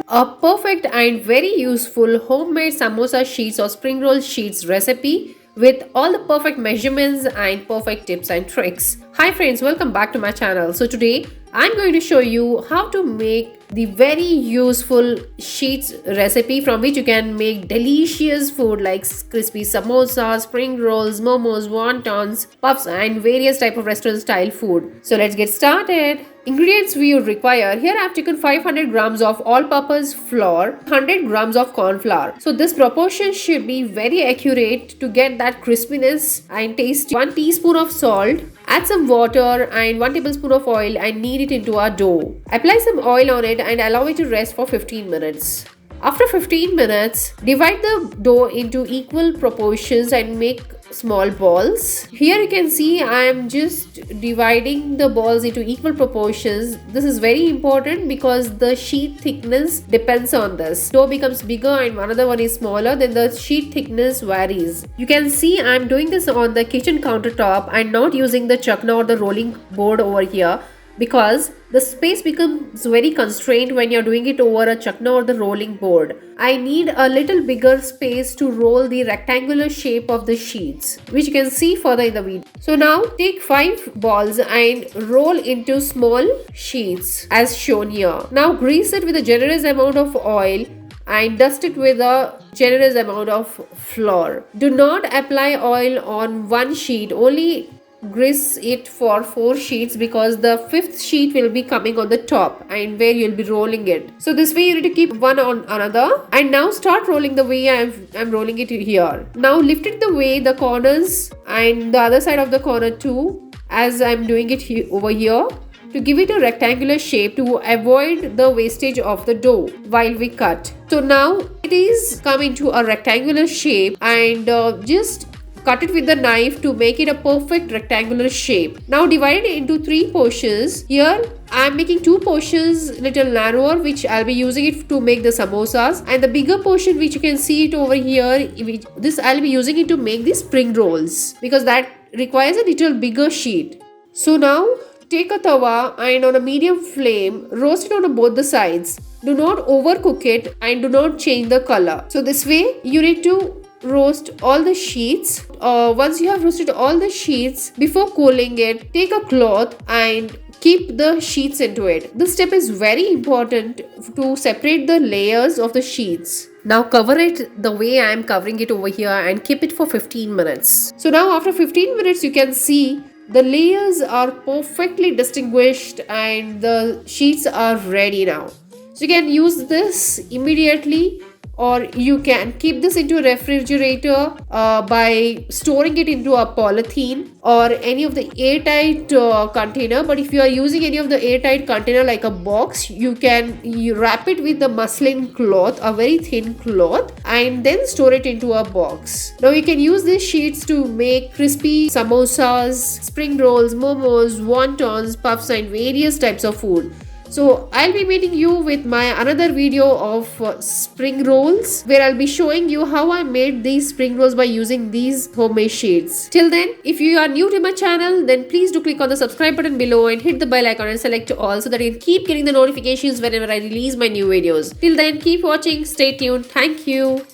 A perfect and very useful homemade samosa sheets or spring roll sheets recipe with all the perfect measurements and perfect tips and tricks. Hi friends, welcome back to my channel. So today I'm going to show you how to make the very useful sheets recipe from which you can make delicious food like crispy samosas, spring rolls, momos, wontons, puffs and various type of restaurant style food. So let's get started. Ingredients we would require. Here I have taken 500 grams of all-purpose flour, 100 grams of corn flour. So this proportion should be very accurate to get that crispiness and taste. 1 teaspoon of salt. Add some water and 1 tablespoon of oil and knead it into our dough. Apply some oil on it and allow it to rest for 15 minutes. After 15 minutes, divide the dough into equal proportions and make small balls. Here you can see I am just dividing the balls into equal proportions. This is very important because the sheet thickness depends on this. Dough becomes bigger and another one is smaller, then the sheet thickness varies. You can see I am doing this on the kitchen countertop and not using the chakna or the rolling board over here, because the space becomes very constrained when you're doing it over a chakna or the rolling board. I need a little bigger space to roll the rectangular shape of the sheets, which you can see further in the video. So now take 5 balls and roll into small sheets as shown here. Now grease it with a generous amount of oil and dust it with a generous amount of flour. Do not apply oil on one sheet, only grease it for 4 sheets because the 5th sheet will be coming on the top and where you'll be rolling it. So this way you need to keep one on another, and now start rolling the way I'm rolling it here. Now lift it the way the corners and the other side of the corner too, as I'm doing it over here, to give it a rectangular shape to avoid the wastage of the dough while we cut. So now it is come into a rectangular shape, and just cut it with the knife to make it a perfect rectangular shape. Now divide it into 3 portions. Here I am making 2 portions little narrower, which I'll be using it to make the samosas, and the bigger portion which you can see it over here, this I'll be using it to make the spring rolls because that requires a little bigger sheet. So now take a tawa and on a medium flame roast it on both the sides. Do not overcook it and do not change the color. So this way you need to roast all the sheets. Once you have roasted all the sheets, before cooling it, take a cloth and keep the sheets into it. This step is very important to separate the layers of the sheets. Now cover it the way I am covering it over here and keep it for 15 minutes. So now after 15 minutes you can see the layers are perfectly distinguished and the sheets are ready now. So you can use this immediately, or you can keep this into a refrigerator by storing it into a polythene or any of the airtight container. But if you are using any of the airtight container like a box, you wrap it with the muslin cloth, a very thin cloth, and then store it into a box. Now you can use these sheets to make crispy samosas, spring rolls, momos, wontons, puffs and various types of food. So I'll be meeting you with my another video of spring rolls, where I'll be showing you how I made these spring rolls by using these homemade sheets. Till then, if you are new to my channel, then please do click on the subscribe button below and hit the bell icon and select all so that you can keep getting the notifications whenever I release my new videos. Till then, keep watching, stay tuned. Thank you.